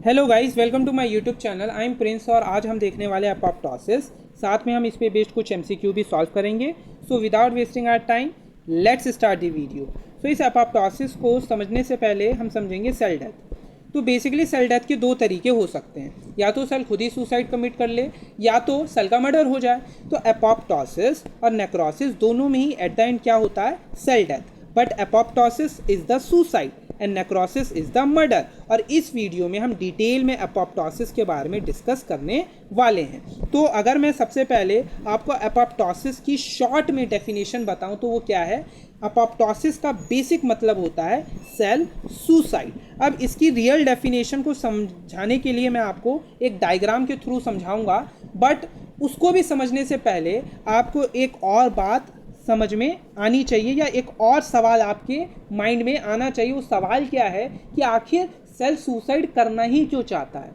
Hello guys, welcome to my YouTube channel. I am Prince और आज हम देखने वाले हैं एपोप्टोसिस। साथ में हम इस पे बेस्ड कुछ एमसीक्यू भी सॉल्व करेंगे। So without wasting our time let's start the video. So इस एपोप्टोसिस को समझने से पहले हम समझेंगे सेल डेथ। तो बेसिकली सेल डेथ के दो तरीके हो सकते हैं, या तो सेल खुद ही सुसाइड कमिट कर ले या तो सेल का मर्डर हो जाए। तो एपोप्टोसिस और नेक्रोसिस दोनों में ही एट द एंड क्या होता है? Cell death. But apoptosis is the suicide and necrosis is the murder. और इस वीडियो में हम डिटेल में एपोप्टोसिस के बारे में डिस्कस करने वाले हैं। तो अगर मैं सबसे पहले आपको एपोप्टोसिस की शॉर्ट में डेफिनेशन बताऊं तो वो क्या है? एपोप्टोसिस का बेसिक मतलब होता है सेल सुसाइड। अब इसकी रियल डेफिनेशन को समझाने के लिए मैं आपको एक डायग्राम के थ्रू समझाऊंगा, बट उसको भी समझने से पहले आपको एक और बात समझ में आनी चाहिए या एक और सवाल आपके माइंड में आना चाहिए। वो सवाल क्या है कि आखिर सेल सुसाइड करना ही क्यों चाहता है?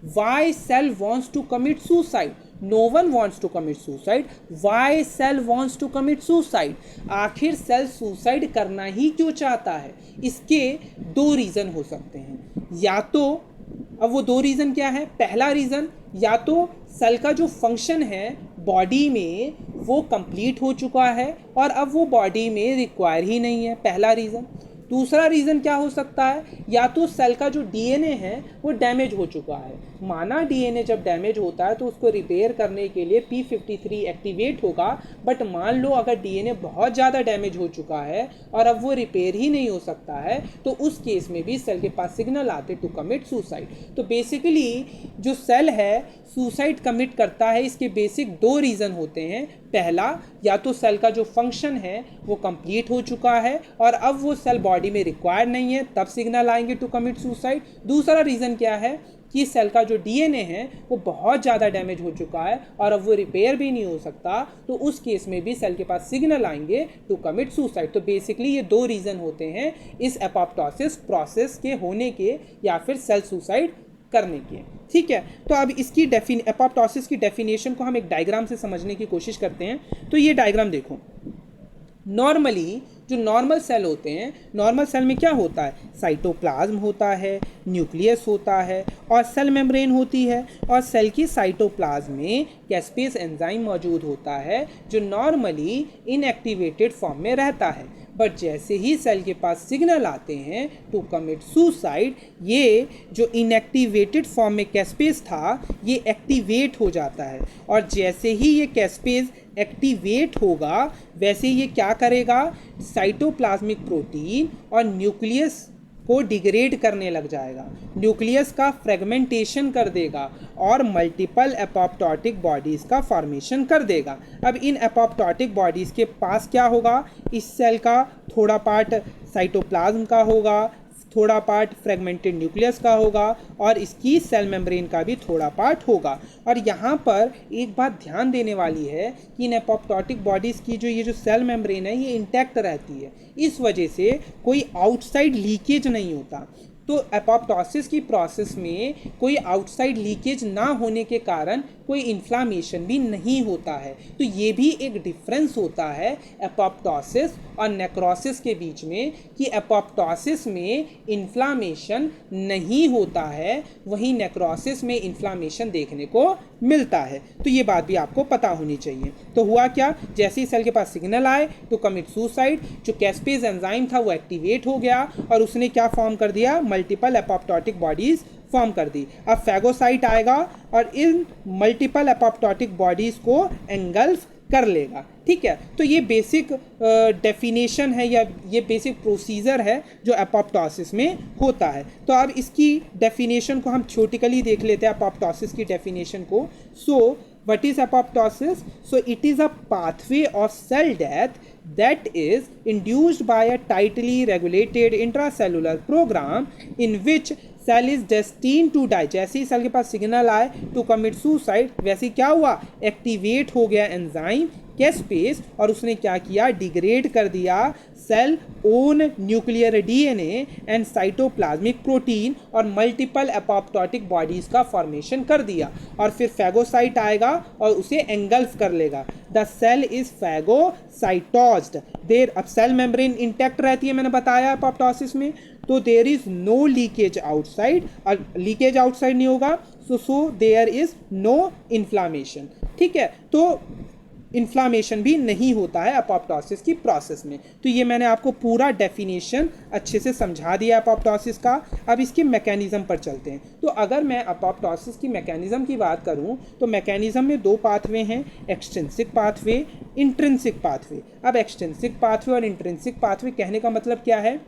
Why cell wants to commit suicide? No one wants to commit suicide. Why cell wants to commit suicide? आखिर सेल सुसाइड करना ही क्यों चाहता है? इसके दो रीज़न हो सकते हैं। या तो अब वो दो रीज़न क्या है? पहला रीज़न, या तो सेल का जो फंक्शन है बॉडी में वो कंप्लीट हो चुका है और अब वो बॉडी में रिक्वायर ही नहीं है, पहला रीज़न। दूसरा रीज़न क्या हो सकता है? या तो सेल का जो डीएनए है वो डैमेज हो चुका है। माना डीएनए जब डैमेज होता है तो उसको रिपेयर करने के लिए P53 एक्टिवेट होगा, बट मान लो अगर डीएनए बहुत ज़्यादा डैमेज हो चुका है और अब वो रिपेयर ही नहीं हो सकता है, तो उस केस में भी सेल के पास सिग्नल आते टू कमिट सुसाइड। तो बेसिकली जो सेल है सुसाइड कमिट करता है, इसके बेसिक दो रीज़न होते हैं। पहला, या तो सेल का जो फंक्शन है वो कंप्लीट हो चुका है और अब वो सेल बॉडी में रिक्वायर नहीं है, तब सिग्नल आएंगे टू कमिट सुसाइड। दूसरा रीज़न क्या है कि सेल का जो डीएनए है वो बहुत ज़्यादा डैमेज हो चुका है और अब वो रिपेयर भी नहीं हो सकता, तो उस केस में भी सेल के पास सिग्नल आएंगे टू कमिट सुसाइड। तो बेसिकली ये दो रीज़न होते हैं इस एपोप्टोसिस प्रोसेस के होने के या फिर सेल सुसाइड करने के। ठीक है, तो अब इसकी एपोप्टोसिस की डेफिनेशन को हम एक डायग्राम से समझने की कोशिश करते हैं। तो ये डायग्राम देखो। नॉर्मली जो नॉर्मल सेल होते हैं, नॉर्मल सेल में क्या होता है? साइटोप्लाज्म होता है, न्यूक्लियस होता है और सेल मेम्ब्रेन होती है। और सेल की साइटोप्लाज्म में कैस्पेज एंजाइम मौजूद होता है जो नॉर्मली इनएक्टिवेटेड फॉर्म में रहता है। बट जैसे ही सेल के पास सिग्नल आते हैं टू कमिट सुसाइड, ये जो इनएक्टिवेटेड फॉर्म में कैस्पेज था ये एक्टिवेट हो जाता है। और जैसे ही ये कैस्पेज एक्टिवेट होगा वैसे ये क्या करेगा? साइटोप्लाज्मिक प्रोटीन और न्यूक्लियस को डिग्रेड करने लग जाएगा, न्यूक्लियस का फ्रेगमेंटेशन कर देगा और मल्टीपल एपोप्टोटिक बॉडीज़ का फॉर्मेशन कर देगा। अब इन एपोप्टोटिक बॉडीज़ के पास क्या होगा? इस सेल का थोड़ा पार्ट साइटोप्लाज्म का होगा, थोड़ा पार्ट फ्रेगमेंटेड न्यूक्लियस का होगा और इसकी सेल मेम्ब्रेन का भी थोड़ा पार्ट होगा। और यहाँ पर एक बात ध्यान देने वाली है कि इन एपोप्टोटिक बॉडीज़ की ये जो सेल मेम्ब्रेन है ये इंटैक्ट रहती है, इस वजह से कोई आउटसाइड लीकेज नहीं होता। तो एपोप्टोसिस की प्रोसेस में कोई आउटसाइड लीकेज ना होने के कारण कोई इन्फ्लामेशन भी नहीं होता है। तो ये भी एक डिफरेंस होता है एपोप्टोसिस और नेक्रोसिस के बीच में कि एपोप्टोसिस में इन्फ्लामेशन नहीं होता है, वहीं नेक्रोसिस में इन्फ्लामेशन देखने को मिलता है। तो ये बात भी आपको पता होनी चाहिए। तो हुआ क्या? जैसे ही सेल के पास सिग्नल आए टू कमिट सुसाइड, जो कैस्पेज एंजाइम था वो एक्टिवेट हो गया और उसने क्या फॉर्म कर दिया? मल्टीपल एपोप्टोटिक बॉडीज़ फॉर्म कर दी। अब फैगोसाइट आएगा और इन मल्टीपल एपोप्टोटिक बॉडीज़ को एंगल्फ कर लेगा। ठीक है, तो ये बेसिक डेफिनेशन है या ये बेसिक प्रोसीजर है जो एपोप्टोसिस में होता है। तो अब इसकी डेफिनेशन को हम थ्योरेटिकली देख लेते हैं, एपोप्टोसिस की डेफिनेशन को। सो what is apoptosis? So it is a pathway of cell death that is induced by a tightly regulated intracellular program in which cell is destine to die. जैसे ही cell के पास signal आए to commit suicide, वैसे क्या हुआ? Activate हो गया एंजाइम कैस्पेज और उसने क्या किया? डिग्रेड कर दिया cell own nuclear DNA and cytoplasmic protein और मल्टीपल एपोप्टोटिक बॉडीज़ का फॉर्मेशन कर दिया। और फिर फैगोसाइट आएगा और उसे एंगल्फ कर लेगा। द सेल इज फैगोसाइटोज्ड देर। अब सेल मेम्ब्रेन इंटैक्ट रहती है, मैंने बताया एपोप्टोसिस में, तो there is no leakage outside, और लीकेज आउटसाइड नहीं होगा so there is no inflammation. ठीक है, तो इन्फ्लामेशन भी नहीं होता है अपोप्टोसिस की प्रोसेस में। तो ये मैंने आपको पूरा डेफिनेशन अच्छे से समझा दिया अपोप्टोसिस का। अब इसके मैकेनिज्म पर चलते हैं। तो अगर मैं अपोप्टोसिस की मैकेनिज्म की बात करूं तो मैकेनिज्म में दो पाथवे हैं, एक्सट्रिंसिक पाथवे, इंट्रिंसिक पाथवे। अब एक्सट्रिंसिक पाथवे और इंट्रिंसिक पाथवे कहने का मतलब क्या है,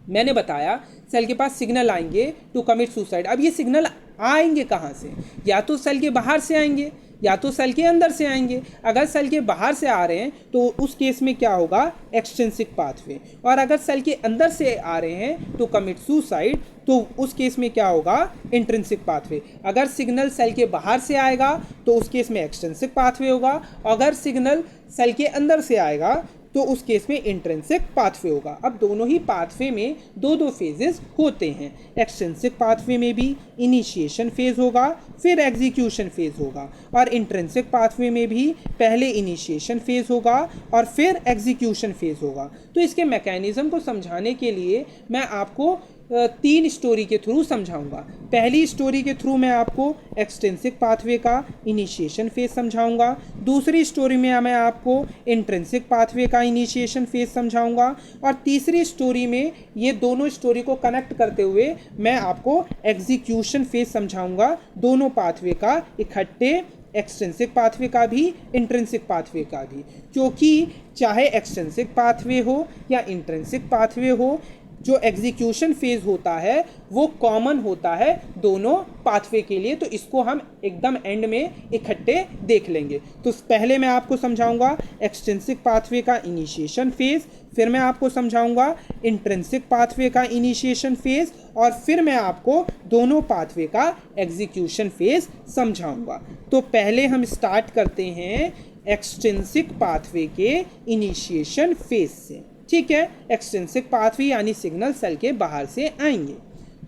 मैंने बताया सेल के पास सिग्नल आएंगे टू कमिट सुसाइड। अब ये सिग्नल आएंगे कहाँ से, या तो सेल के बाहर से आएंगे या तो सेल के अंदर से आएंगे। अगर सेल के बाहर से आ रहे हैं तो उस केस में क्या होगा, एक्सट्रिंसिक पाथवे, और अगर सेल के अंदर से आ रहे हैं टू कमिट सुसाइड तो उस केस में क्या होगा, इंट्रिंसिक पाथवे। अगर सिग्नल सेल के बाहर से आएगा तो उस केस में एक्सट्रिंसिक पाथवे होगा, अगर सिग्नल सेल के अंदर से आएगा तो उस केस में इंट्रिंसिक पाथवे होगा। अब दोनों ही पाथवे में दो दो फेजेस होते हैं। एक्सट्रिंसिक पाथवे में भी इनिशिएशन फेज होगा, फिर एग्जीक्यूशन फेज होगा, और इंट्रिंसिक पाथवे में भी पहले इनिशिएशन फेज होगा और फिर एग्जीक्यूशन फेज होगा। तो इसके मैकेनिज्म को समझाने के लिए मैं आपको तीन स्टोरी के थ्रू समझाऊंगा। पहली स्टोरी के थ्रू मैं आपको एक्सट्रिंसिक पाथवे का इनिशिएशन फेज समझाऊंगा, दूसरी स्टोरी में मैं आपको इंट्रिंसिक पाथवे का इनिशिएशन फेज समझाऊंगा, और तीसरी स्टोरी में ये दोनों स्टोरी को कनेक्ट करते हुए मैं आपको एग्जीक्यूशन फेज समझाऊंगा, दोनों पाथवे का इकट्ठे, एक्सट्रिंसिक पाथवे का भी इंट्रिंसिक पाथवे का भी। क्योंकि चाहे एक्सट्रिंसिक पाथवे हो या इंट्रिंसिक पाथवे हो, जो एग्जीक्यूशन फेज होता है वो कॉमन होता है दोनों पाथवे के लिए। तो इसको हम एकदम एंड में इकट्ठे देख लेंगे। तो पहले मैं आपको समझाऊंगा एक्सट्रिंसिक पाथवे का इनिशिएशन फेज, फिर मैं आपको समझाऊंगा इंट्रिंसिक पाथवे का इनिशिएशन फेज, और फिर मैं आपको दोनों पाथवे का एग्जीक्यूशन फेज समझाऊंगा। तो पहले हम स्टार्ट करते हैं एक्सट्रिंसिक पाथवे के इनिशिएशन फेज से। ठीक है, एक्सट्रिंसिक पाथवे यानी सिग्नल सेल के बाहर से आएंगे।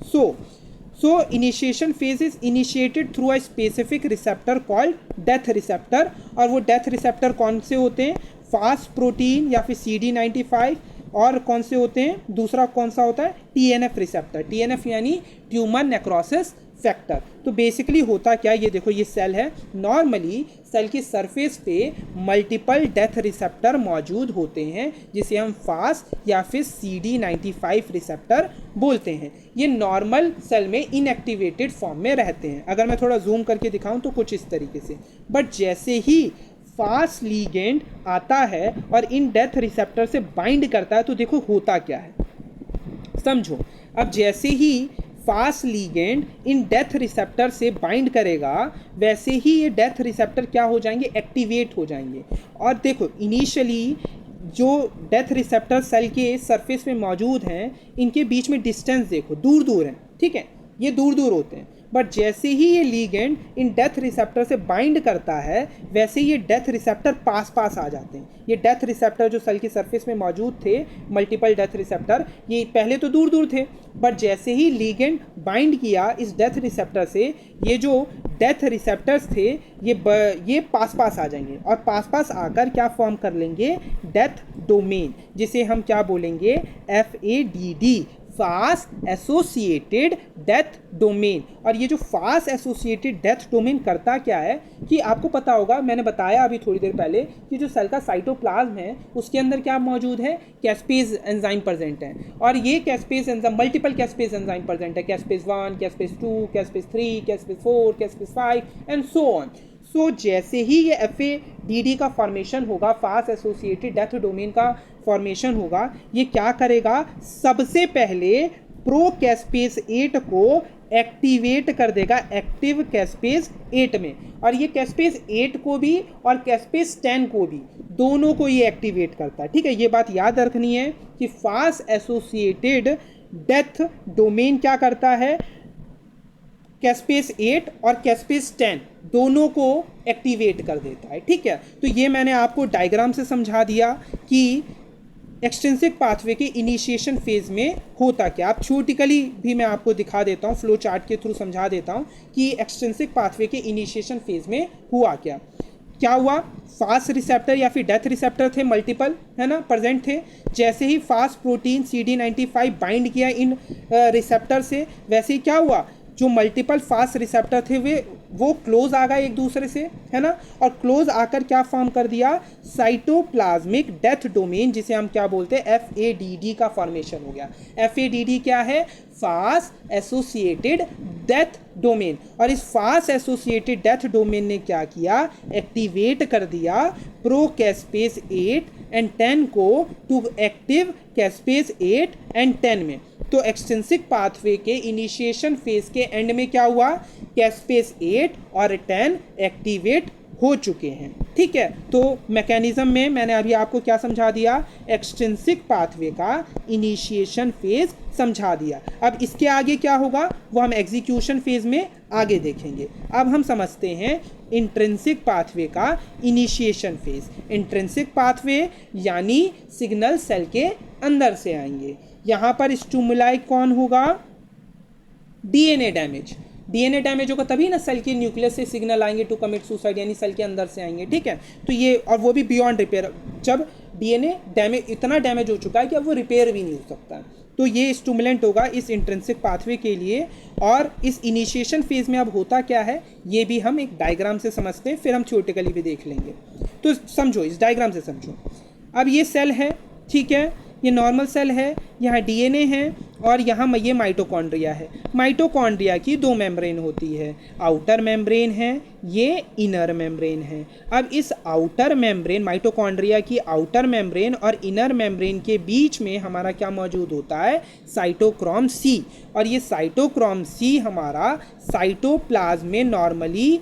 So initiation phase is initiated through a specific receptor called death receptor. और वो डेथ रिसेप्टर कौन से होते हैं, फास्ट प्रोटीन या फिर CD95, और कौन से होते हैं, दूसरा कौन सा होता है, TNF रिसेप्टर। TNF यानी ट्यूमर नेक्रोसिस फैक्टर। तो बेसिकली होता क्या, ये देखो ये सेल है, नॉर्मली सेल की सरफेस पे मल्टीपल डेथ रिसेप्टर मौजूद होते हैं जिसे हम फास्ट या फिर CD95 रिसेप्टर बोलते हैं। ये नॉर्मल सेल में इनएक्टिवेटेड फॉर्म में रहते हैं। अगर मैं थोड़ा जूम करके दिखाऊं तो कुछ इस तरीके से। बट जैसे ही फास्ट लीगेंड आता है और इन डेथ रिसेप्टर से बाइंड करता है तो देखो होता क्या है, समझो। अब जैसे ही फास्ट लीगेंड इन डेथ रिसेप्टर से बाइंड करेगा वैसे ही ये डेथ रिसेप्टर क्या हो जाएंगे, एक्टिवेट हो जाएंगे। और देखो इनिशियली जो डेथ रिसेप्टर सेल के सरफेस में मौजूद हैं इनके बीच में डिस्टेंस देखो दूर दूर है, ठीक है, ये दूर दूर होते हैं। बट जैसे ही ये लीगेंड इन डेथ रिसेप्टर से बाइंड करता है वैसे ये डेथ रिसेप्टर पास पास आ जाते हैं। ये डेथ रिसेप्टर जो सेल की सरफेस में मौजूद थे, मल्टीपल डेथ रिसेप्टर, ये पहले तो दूर दूर थे, बट जैसे ही लीगेंड बाइंड किया इस डेथ रिसेप्टर से, ये जो डेथ रिसेप्टर्स थे ये पास पास आ जाएंगे, और पास पास आकर क्या फॉर्म कर लेंगे, डेथ डोमेन, जिसे हम क्या बोलेंगे, FADD, fast associated death domain. और ये जो फास्ट एसोसिएटेड डेथ डोमेन करता क्या है कि आपको पता होगा, मैंने बताया अभी थोड़ी देर पहले कि जो सेल का साइटोप्लाज्म है उसके अंदर क्या मौजूद है, कैस्पेज एंजाइम प्रेजेंट है। और ये caspase enzyme, multiple caspase enzyme present है, caspase 1, caspase 2, caspase 3, caspase 4, caspase 5 and so on. So जैसे ही ये FADD का फॉर्मेशन होगा, फास्ट एसोसिएटेड डेथ डोमेन का फॉर्मेशन होगा, ये क्या करेगा, सबसे पहले प्रो कैस्पेज 8 को एक्टिवेट कर देगा एक्टिव कैस्पेज 8 में। और ये कैस्पेज 8 को भी और कैस्पेज 10 को भी, दोनों को ये एक्टिवेट करता है। ठीक है, ये बात याद रखनी है कि फास्ट एसोसिएटेड डेथ डोमेन क्या करता है, कैस्पेज 8 और कैस्पेज 10 दोनों को एक्टिवेट कर देता है। ठीक है, तो ये मैंने आपको डायग्राम से समझा दिया कि एक्सट्रिंसिक पाथवे के इनिशिएशन फेज में होता क्या। अब थ्योरेटिकली भी मैं आपको दिखा देता हूँ, फ्लो चार्ट के थ्रू समझा देता हूँ कि एक्सट्रिंसिक पाथवे के इनिशिएशन फेज में हुआ क्या। क्या हुआ, फास्ट रिसेप्टर या फिर डेथ रिसेप्टर थे मल्टीपल, है ना, प्रेजेंट थे। जैसे ही फास्ट प्रोटीन CD95 बाइंड किया इन रिसेप्टर से, वैसे ही क्या हुआ, जो मल्टीपल फास्ट रिसेप्टर थे वो क्लोज आ गए एक दूसरे से, है ना, और क्लोज आकर क्या फॉर्म कर दिया, साइटोप्लाज्मिक डेथ डोमेन, जिसे हम क्या बोलते हैं, FADD का फॉर्मेशन हो गया। FADD क्या है, फास्ट एसोसिएटेड डेथ डोमेन। और इस फास्ट एसोसिएटेड डेथ डोमेन ने क्या किया, एक्टिवेट कर दिया प्रो कैस्पेस 8 एंड 10 को टू एक्टिव कैस्पेस 8 एंड 10 में। तो एक्सट्रिंसिक पाथवे के इनिशिएशन फेज के एंड में क्या हुआ, कैस्पेस 8 और 10 एक्टिवेट हो चुके हैं। ठीक है, तो मैकेनिज्म में मैंने अभी आपको क्या समझा दिया, एक्सट्रिंसिक पाथवे का इनिशिएशन फेज समझा दिया। अब इसके आगे क्या होगा वो हम एग्जीक्यूशन फेज में आगे देखेंगे। अब हम समझते हैं इंट्रिंसिक पाथवे का इनिशिएशन फेज। इंट्रिंसिक पाथवे यानी सिग्नल सेल के अंदर से आएंगे। यहाँ पर स्टिमुलाई कौन होगा, DNA डैमेज। DNA डैमेज होगा तभी ना सेल के न्यूक्लियस से सिग्नल आएंगे टू कमिट सुसाइड, यानी सेल के अंदर से आएंगे। ठीक है, तो ये, और वो भी बियॉन्ड रिपेयर, जब DNA डैमेज, इतना डैमेज हो चुका है कि अब वो रिपेयर भी नहीं हो सकता। तो ये स्टिमुलेंट होगा इस इंट्रिंसिक पाथवे के लिए। और इस इनिशिएशन फेज में अब होता क्या है ये भी हम एक डायग्राम से समझते हैं, फिर हम थ्योरेटिकली भी देख लेंगे। तो समझो, इस डायग्राम से समझो। अब ये सेल है, ठीक है, ये नॉर्मल सेल है, यहाँ DNA है और यहाँ ये माइटोकॉन्ड्रिया है। माइटोकॉन्ड्रिया की दो मेम्ब्रेन होती है, आउटर मेम्ब्रेन है, ये इनर मेम्ब्रेन है। अब इस आउटर मेम्ब्रेन, माइटोकॉन्ड्रिया की आउटर मेम्ब्रेन और इनर मेम्ब्रेन के बीच में हमारा क्या मौजूद होता है, साइटोक्रोम C। और ये साइटोक्रोम C हमारा साइटोप्लाज्म में नॉर्मली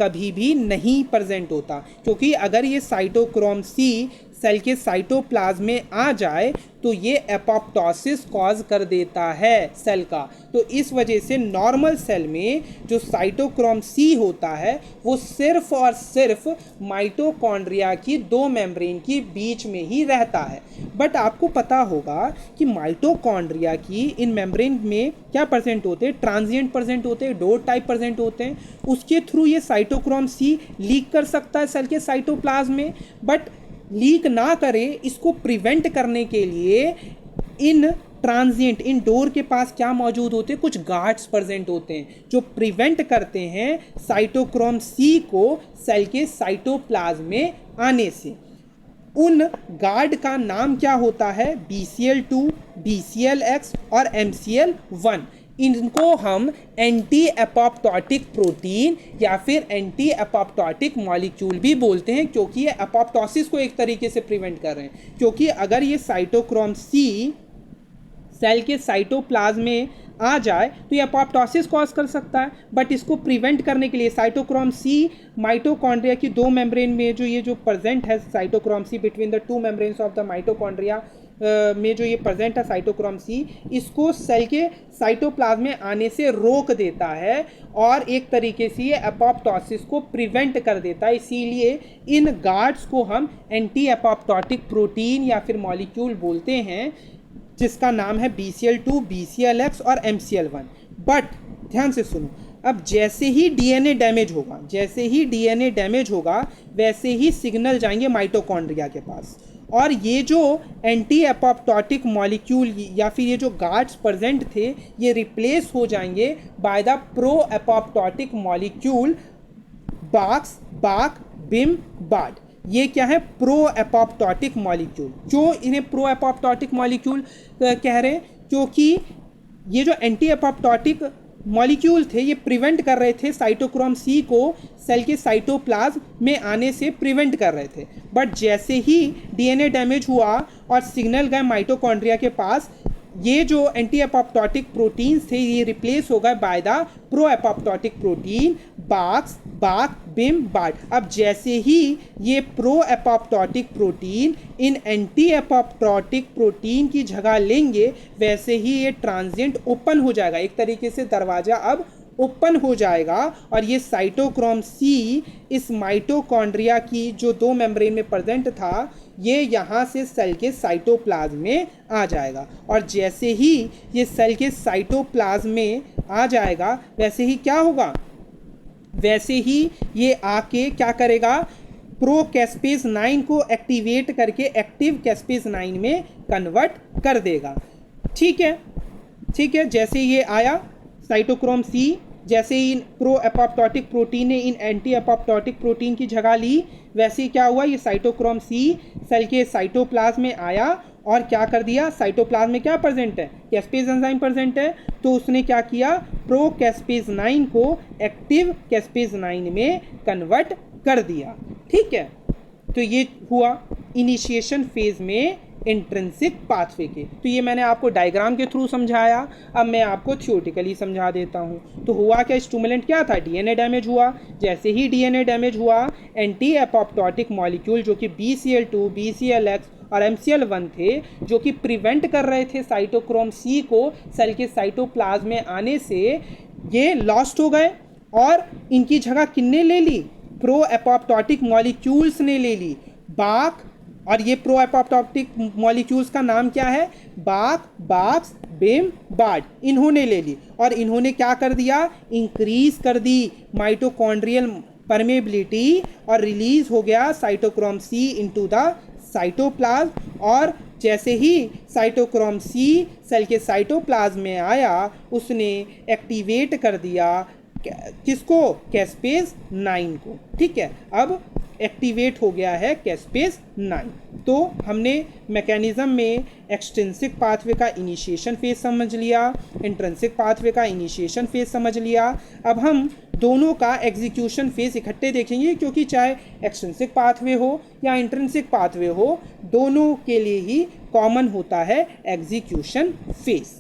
कभी भी नहीं प्रेजेंट होता, क्योंकि अगर ये साइटोक्रोम C सेल के साइटोप्लाज्म में आ जाए तो ये एपोप्टोसिस कॉज कर देता है सेल का। तो इस वजह से नॉर्मल सेल में जो साइटोक्रोम C होता है वो सिर्फ और सिर्फ माइटोकॉन्ड्रिया की दो मेम्ब्रेन के बीच में ही रहता है। बट आपको पता होगा कि माइटोकॉन्ड्रिया की इन मेम्ब्रेन में क्या प्रेजेंट होते हैं, ट्रांजिएंट प्रेजेंट होते हैं, डोट टाइप प्रेजेंट होते हैं। उसके थ्रू ये साइटोक्रोम C लीक कर सकता है सेल के साइटोप्लाज्म में। बट लीक ना करे, इसको प्रिवेंट करने के लिए इन ट्रांजिएंट, इन डोर के पास क्या मौजूद होते हैं, कुछ गार्ड्स प्रेजेंट होते हैं जो प्रिवेंट करते हैं साइटोक्रोम C को सेल के साइटोप्लाज्म में आने से। उन गार्ड का नाम क्या होता है, BCL2, BCLX और MCL1। इनको हम एंटी एपोप्टोटिक प्रोटीन या फिर एंटी एपोप्टोटिक मॉलिक्यूल भी बोलते हैं, क्योंकि ये एपोप्टोसिस को एक तरीके से प्रिवेंट कर रहे हैं। क्योंकि अगर ये साइटोक्रोम C सेल के साइटोप्लाज्म में आ जाए तो ये एपोप्टोसिस कॉज कर सकता है। बट इसको प्रिवेंट करने के लिए साइटोक्रोम C माइटोकॉन्ड्रिया की दो मेम्ब्रेन में जो प्रेजेंट है, cytochrome C between the two membranes of the mitochondria में जो ये प्रेजेंट है साइटोक्रोम C, इसको सेल के साइटोप्लाज्म में आने से रोक देता है और एक तरीके से ये एपोप्टोसिस को प्रिवेंट कर देता है। इसीलिए इन गार्ड्स को हम एंटी एपोप्टोटिक प्रोटीन या फिर मॉलिक्यूल बोलते हैं, जिसका नाम है BCL2, BCLX और MCL1। बट ध्यान से सुनो, अब जैसे ही DNA डैमेज होगा, जैसे ही DNA डैमेज होगा वैसे ही सिग्नल जाएंगे माइटोकॉन्ड्रिया के पास, और ये जो एंटी एपोप्टोटिक मॉलिक्यूल या फिर ये जो गार्ड्स प्रेजेंट थे ये रिप्लेस हो जाएंगे by the pro apoptotic molecule box, बाक, बिम, बाड। ये क्या है, प्रो एपोप्टोटिक मॉलिक्यूल। क्यों इन्हें प्रो एपोप्टोटिक मॉलिक्यूल कह रहे हैं, क्योंकि ये जो एंटी एपोप्टोटिक मॉलिक्यूल थे ये प्रिवेंट कर रहे थे साइटोक्रोम C को सेल के साइटोप्लाज्म में आने से प्रिवेंट कर रहे थे। बट जैसे ही DNA डैमेज हुआ और सिग्नल गए माइटोकॉन्ड्रिया के पास, ये जो एंटी एपोप्टोटिक प्रोटीन्स थे ये रिप्लेस हो गए by the pro apoptotic protein box, बाक, बिम, बाड। अब जैसे ही ये प्रो एपोप्टोटिक प्रोटीन इन एंटी एपोप्टोटिक प्रोटीन की जगह लेंगे वैसे ही ये ट्रांजिएंट ओपन हो जाएगा, एक तरीके से दरवाजा अब ओपन हो जाएगा और ये साइटोक्रोम C इस माइटोकॉन्ड्रिया की जो दो मेम्ब्रेन में प्रेजेंट था ये यहाँ से सेल के साइटोप्लाज्म में आ जाएगा। और जैसे ही ये सेल के साइटोप्लाज्म में आ जाएगा वैसे ही क्या होगा, वैसे ही ये आके क्या करेगा, प्रो कैस्पेज 9 को एक्टिवेट करके एक्टिव कैस्पेज 9 में कन्वर्ट कर देगा। ठीक है, ठीक है। जैसे ये आया साइटोक्रोम सी, जैसे ही प्रो एपोप्टोटिक प्रोटीन ने इन एंटी एपोप्टोटिक प्रोटीन की जगह ली, वैसे ही क्या हुआ, ये साइटोक्रोम सी सेल के साइटोप्लाज्म में आया और क्या कर दिया, साइटोप्लाज्म में क्या प्रेजेंट है, कैस्पेज एंजाइम प्रेजेंट है, तो उसने क्या किया, प्रो कैस्पेज 9 को एक्टिव कैस्पेज 9 में कन्वर्ट कर दिया। ठीक है, तो ये हुआ इनिशिएशन फेज में इंट्रिंसिक पाथवे के। तो ये मैंने आपको डायग्राम के थ्रू समझाया, अब मैं आपको थियोरेटिकली समझा देता हूँ। तो हुआ क्या, स्टिमुलेंट क्या था, डीएनए डैमेज हुआ। जैसे ही डीएनए डैमेज हुआ, एंटी एपोप्टोटिक मॉलिक्यूल जो कि BCL2, BCLX और MCL1 थे, जो कि प्रिवेंट कर रहे थे साइटोक्रोम सी को सेल के साइटोप्लाज्म में आने से, ये लॉस्ट हो गए और इनकी जगह किसने ले ली, प्रो एपोप्टोटिक मॉलिक्यूल्स ने ले ली, बाक। और ये प्रो एपोप्टोटिक मॉलिक्यूल्स का नाम क्या है, बाक, बाक्स, बेम, बार्ड, इन्होंने ले ली। और इन्होंने क्या कर दिया, इंक्रीज कर दी माइटोकॉन्ड्रियल परमेबिलिटी और रिलीज हो गया cytochrome C into the cytoplasm. और जैसे ही साइटोक्रोम सी सेल के साइटोप्लाज्म में आया, उसने एक्टिवेट कर दिया किसको, कैस्पेज 9 को। ठीक है, अब एक्टिवेट हो गया है कैस्पेज 9। तो हमने मैकेनिज्म में एक्सट्रिंसिक पाथवे का इनिशिएशन फेज समझ लिया, इंट्रिंसिक पाथवे का इनिशिएशन फेज समझ लिया। अब हम दोनों का एग्जीक्यूशन फेज इकट्ठे देखेंगे, क्योंकि चाहे एक्सट्रिंसिक पाथवे हो या इंट्रिंसिक पाथवे हो, दोनों के लिए ही कॉमन होता है एग्जीक्यूशन फेज।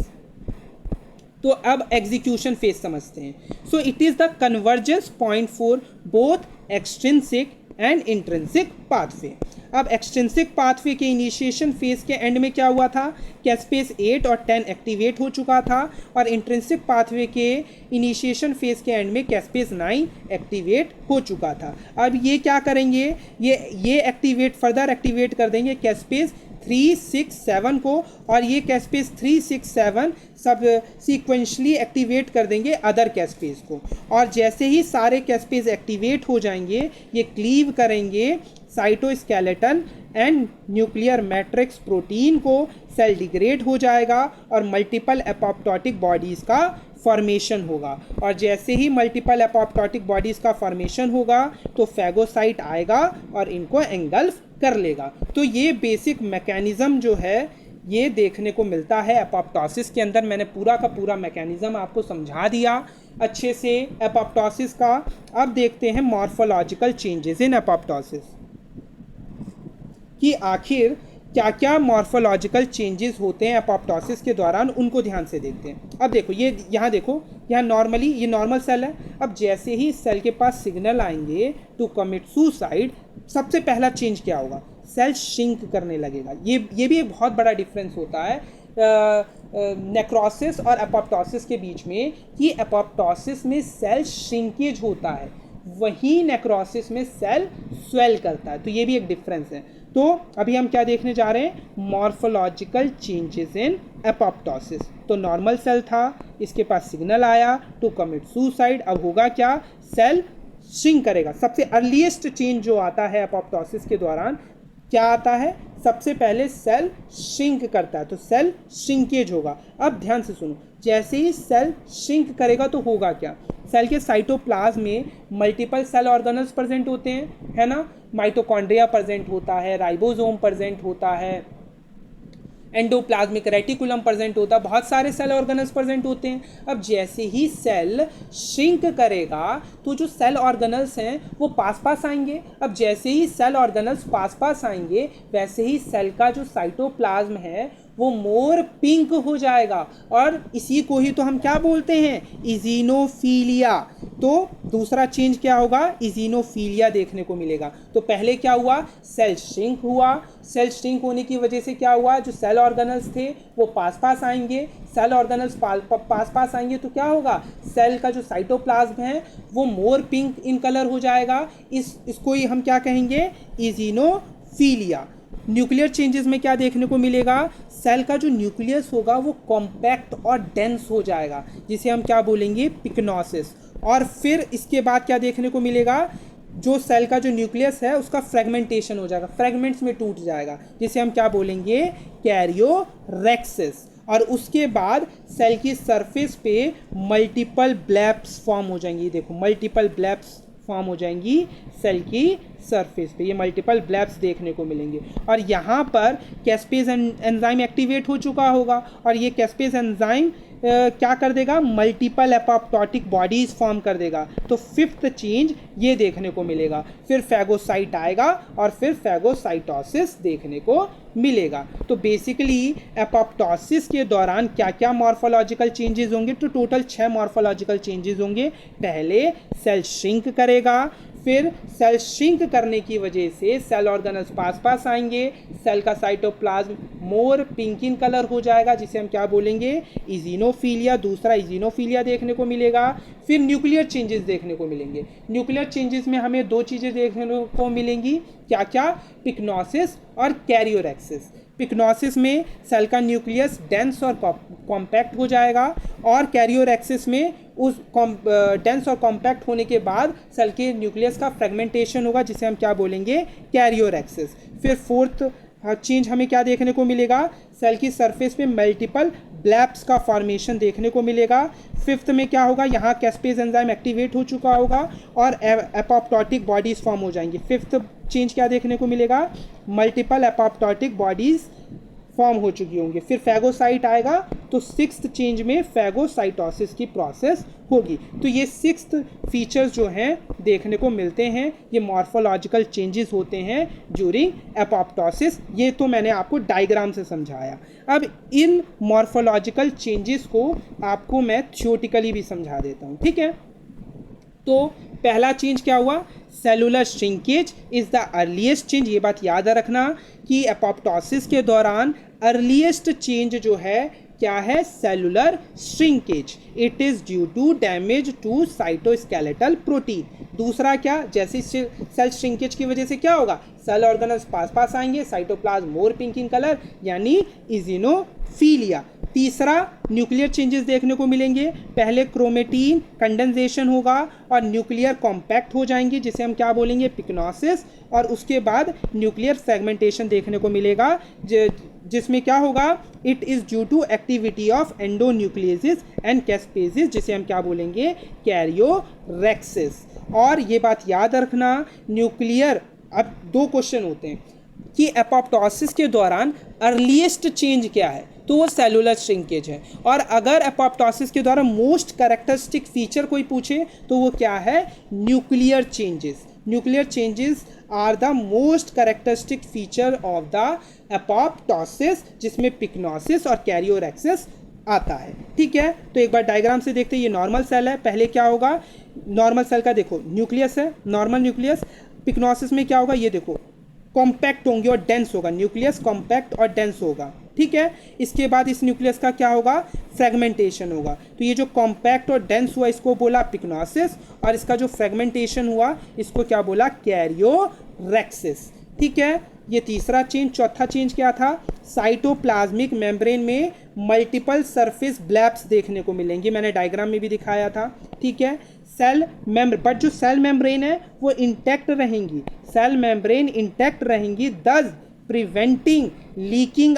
तो अब एग्जीक्यूशन फेज समझते हैं। So it is the convergence point for both extrinsic and intrinsic pathway. अब एक्सट्रिंसिक पाथवे के इनिशिएशन फेज के एंड में क्या हुआ था, कैस्पेज 8 और 10 एक्टिवेट हो चुका था, और इंट्रिंसिक पाथवे के इनिशिएशन फेज के एंड में कैस्पेज 9 एक्टिवेट हो चुका था। अब ये क्या करेंगे, ये एक्टिवेट फर्दर एक्टिवेट कर देंगे कैस्पेज 3, 6, 7 को, और ये कैस्पेज 3, 6, 7 सब सीक्वेंशली एक्टिवेट कर देंगे अदर कैस्पेज को। और जैसे ही सारे कैस्पेज एक्टिवेट हो जाएंगे, ये क्लीव करेंगे cytoskeleton and nuclear matrix protein को, सेल डिग्रेड हो जाएगा और मल्टीपल एपोप्टोटिक बॉडीज़ का फॉर्मेशन होगा। और जैसे ही मल्टीपल एपोप्टोटिक बॉडीज़ का फॉर्मेशन होगा, तो फैगोसाइट आएगा और इनको एंगल्फ कर लेगा। तो ये बेसिक मैकेनिज़्म जो है, ये देखने को मिलता है एपोप्टोसिस के अंदर। मैंने पूरा का पूरा मैकेनिज़्म आपको समझा दिया अच्छे से एपोप्टोसिस का। अब देखते हैं मॉर्फोलॉजिकल चेंजेस इन एपोप्टोसिस कि आखिर क्या क्या मॉर्फोलॉजिकल चेंजेस होते हैं एपोप्टोसिस के दौरान, उनको ध्यान से देखते हैं। अब देखो, ये यहाँ देखो, यहाँ नॉर्मली ये नॉर्मल सेल है। अब जैसे ही सेल के पास सिग्नल आएंगे टू कमिट सुसाइड, सबसे पहला चेंज क्या होगा, सेल श्रिंक करने लगेगा। ये भी एक बहुत बड़ा डिफरेंस होता है नेक्रोसिस और एपोप्टोसिस के बीच में, कि एपोप्टोसिस में सेल श्रिंकेज होता है, वहीं नेक्रोसिस में सेल स्वेल करता है। तो ये भी एक डिफरेंस है। तो अभी हम क्या देखने जा रहे हैं, मॉर्फोलॉजिकल चेंजेस इन एपोप्टोसिस। तो नॉर्मल सेल था, इसके पास सिग्नल आया टू कमिट सुसाइड, अब होगा क्या, सेल श्रिंक करेगा। सबसे अर्लीस्ट चेंज जो आता है एपोप्टोसिस के दौरान, क्या आता है, सबसे पहले सेल श्रिंक करता है, तो सेल श्रिंकेज होगा। अब ध्यान से सुनो, जैसे ही सेल श्रिंक करेगा तो होगा क्या, सेल के साइटोप्लाज्म में मल्टीपल सेल ऑर्गेनल्स प्रेजेंट होते हैं, है ना, माइटोकॉन्ड्रिया प्रेजेंट होता है, राइबोसोम प्रेजेंट होता है, एंडोप्लाज्मिक रेटिकुलम प्रेजेंट होता है, बहुत सारे सेल ऑर्गेनल्स प्रेजेंट होते हैं। अब जैसे ही सेल श्रिंक करेगा, तो जो सेल ऑर्गेनल्स हैं वो पास पास आएंगे। अब जैसे ही सेल ऑर्गेनल्स पास पास आएंगे, वैसे ही सेल का जो साइटोप्लाज्म है वो मोर पिंक हो जाएगा, और इसी को ही तो हम क्या बोलते हैं, इजिनोफीलिया। तो दूसरा चेंज क्या होगा, इजिनोफीलिया देखने को मिलेगा। तो पहले क्या हुआ, सेल श्रिंक हुआ, सेल श्रिंक होने की वजह से क्या हुआ, जो सेल ऑर्गेनल्स थे वो पास पास आएंगे, सेल ऑर्गेनल्स पास पास आएंगे तो क्या होगा, सेल का जो साइटोप्लाज्म है वो मोर पिंक इन कलर हो जाएगा। इसको ही हम क्या कहेंगे, इजिनोफीलिया। न्यूक्लियर चेंजेस में क्या देखने को मिलेगा, सेल का जो न्यूक्लियस होगा वो कॉम्पैक्ट और डेंस हो जाएगा, जिसे हम क्या बोलेंगे, पिक्नोसिस। और फिर इसके बाद क्या देखने को मिलेगा, जो सेल का जो न्यूक्लियस है उसका फ्रेगमेंटेशन हो जाएगा, फ्रेगमेंट्स में टूट जाएगा, जिसे हम क्या बोलेंगे, कैरियोरेक्सिस। और उसके बाद सेल की सरफेस पे मल्टीपल ब्लैप्स फॉर्म हो जाएंगी। देखो मल्टीपल ब्लैप्स फॉर्म हो जाएंगी सेल की सरफेस पे, ये मल्टीपल ब्लैप्स देखने को मिलेंगे। और यहाँ पर कैस्पेज एंजाइम एक्टिवेट हो चुका होगा, और ये कैस्पेज एंजाइम क्या कर देगा, मल्टीपल एपोप्टोटिक बॉडीज फॉर्म कर देगा। तो फिफ्थ चेंज ये देखने को मिलेगा। फिर फैगोसाइट आएगा और फिर फैगोसाइटोसिस देखने को मिलेगा। तो बेसिकली एपोप्टोसिस के दौरान क्या क्या मॉर्फोलॉजिकल चेंजेस होंगे, तो टोटल 6 मॉर्फोलॉजिकल चेंजेस होंगे। पहले सेल श्रिंक करेगा, फिर सेल श्रिंक करने की वजह से सेल ऑर्गेनल्स पास पास आएंगे, सेल का cytoplasm more pink in colour हो जाएगा, जिसे हम क्या बोलेंगे, इजिनोफीलिया। दूसरा इजिनोफीलिया देखने को मिलेगा। फिर न्यूक्लियर चेंजेस देखने को मिलेंगे। न्यूक्लियर चेंजेस में हमें 2 चीज़ें देखने को मिलेंगी, क्या क्या, पिक्नोसिस और कैरियोरेक्सिस। पिक्नोसिस में सेल का न्यूक्लियस डेंस और कॉम्पैक्ट हो जाएगा, और कैरियोरेक्सिस में उस डेंस और कॉम्पैक्ट होने के बाद सेल के न्यूक्लियस का फ्रेगमेंटेशन होगा, जिसे हम क्या बोलेंगे, कैरियोरेक्सिस। फिर फोर्थ चेंज हमें क्या देखने को मिलेगा, सेल की सरफेस पे मल्टीपल ब्लैप्स का फॉर्मेशन देखने को मिलेगा। फिफ्थ में क्या होगा, यहाँ कैस्पेज एंजाइम एक्टिवेट हो चुका होगा और एपोप्टोटिक बॉडीज फॉर्म हो जाएंगी। फिफ्थ चेंज क्या देखने को मिलेगा, मल्टीपल एपोप्टोटिक बॉडीज फॉर्म हो चुकी होंगी। फिर फैगोसाइट आएगा, तो सिक्स्थ चेंज में फैगोसाइटोसिस की प्रोसेस होगी। तो ये सिक्स्थ फीचर्स जो हैं देखने को मिलते हैं, ये मॉर्फोलॉजिकल चेंजेस होते हैं ड्यूरिंग एपोप्टोसिस। ये तो मैंने आपको डायग्राम से समझाया। अब इन मॉर्फोलॉजिकल चेंजेस को आपको मैं थ्योरेटिकली भी समझा देता हूँ, ठीक है। तो पहला चेंज क्या हुआ, cellular shrinkage is the earliest change. ये बात याद रखना कि एपोप्टोसिस के दौरान अर्लीस्ट चेंज जो है क्या है, cellular shrinkage. It is due to damage to cytoskeletal protein. दूसरा क्या, जैसे सेल श्रिंकेज की वजह से क्या होगा, सेल ऑर्गेनल्स पास पास आएंगे, cytoplasm more pink in colour, यानी इजिनोफीलिया। तीसरा न्यूक्लियर चेंजेस देखने को मिलेंगे। पहले क्रोमेटीन कंडेंसेशन होगा और न्यूक्लियर कॉम्पैक्ट हो जाएंगे, जिसे हम क्या बोलेंगे, पिक्नोसिस। और उसके बाद न्यूक्लियर फ्रेगमेंटेशन देखने को मिलेगा, जिसमें क्या होगा, it is due to activity of endonucleases and caspases, जिसे हम क्या बोलेंगे, कैरियोरेक्सिस। और ये बात याद रखना, न्यूक्लियर, अब 2 क्वेश्चन होते हैं कि एपोप्टोसिस के दौरान अर्लीस्ट चेंज क्या है, तो वो सेलुलर श्रिंकेज है। और अगर एपोप्टोसिस के दौरान मोस्ट कैरेक्टरिस्टिक फीचर कोई पूछे तो वो क्या है, nuclear changes. Nuclear changes are the most characteristic feature of the apoptosis, जिसमें पिक्नोसिस और कैरियोरेक्सिस आता है, ठीक है। तो एक बार डायग्राम से देखते हैं। ये नॉर्मल सेल है। पहले क्या होगा, नॉर्मल सेल का देखो न्यूक्लियस है, नॉर्मल न्यूक्लियस। पिक्नोसिस में क्या होगा, ये देखो कॉम्पैक्ट होंगे और डेंस होगा, न्यूक्लियस कॉम्पैक्ट और डेंस होगा, ठीक है। इसके बाद इस न्यूक्लियस का क्या होगा, फ्रेगमेंटेशन होगा। तो ये जो कॉम्पैक्ट और डेंस हुआ इसको बोला पिक्नोसिस, और इसका जो फ्रेगमेंटेशन हुआ इसको क्या बोला, कैरियोरेक्सिस, ठीक है। ये तीसरा चेंज। चौथा चेंज क्या था, साइटोप्लाज्मिक मेम्ब्रेन में मल्टीपल सरफेस ब्लैप्स देखने को मिलेंगे, मैंने डायग्राम में भी दिखाया था, ठीक है। सेल मेम्ब्रेन, बट जो सेल मेम्ब्रेन है वो इंटैक्ट रहेंगी, सेल मेम्ब्रेन इंटैक्ट रहेंगी, दस preventing leaking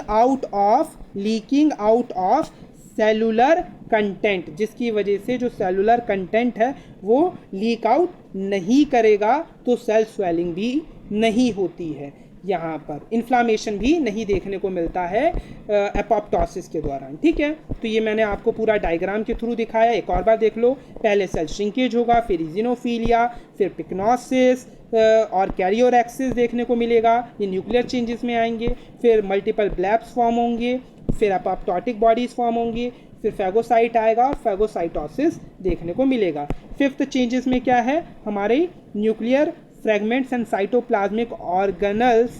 out of cellular content, जिसकी वजह से जो सेलुलर कंटेंट है वो लीक आउट नहीं करेगा, तो सेल स्वेलिंग भी नहीं होती है, यहाँ पर इन्फ्लामेशन भी नहीं देखने को मिलता है एपोप्टोसिस के दौरान, ठीक है। तो ये मैंने आपको पूरा डायग्राम के थ्रू दिखाया, एक और बार देख लो। पहले सेल श्रिंकेज होगा, फिर इजिनोफीलिया, फिर पिक्नोसिस और कैरियोरेक्सिस देखने को मिलेगा, ये न्यूक्लियर चेंजेस में आएंगे। फिर मल्टीपल ब्लैप्स फॉर्म होंगे, फिर एपोप्टोटिक बॉडीज फॉर्म होंगी, फिर फैगोसाइट आएगा और फैगोसाइटोसिस देखने को मिलेगा। फिफ्थ चेंजेस में क्या है, हमारे nuclear fragments and cytoplasmic organelles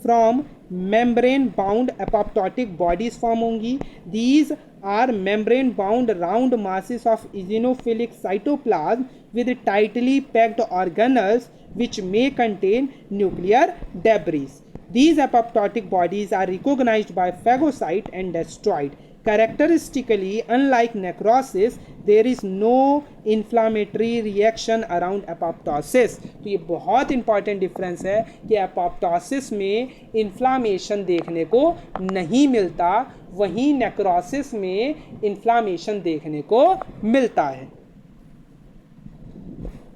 from membrane bound apoptotic bodies form होंगी। These are membrane bound round masses of eosinophilic cytoplasm with tightly packed organelles which may contain nuclear debris. These apoptotic bodies are recognized by phagocyte and destroyed. Characteristically, unlike necrosis, there is no inflammatory reaction around apoptosis. तो ये बहुत important difference है कि apoptosis में inflammation देखने को नहीं मिलता, वहीं नेक्रोसिस में इन्फ्लामेशन देखने को मिलता है।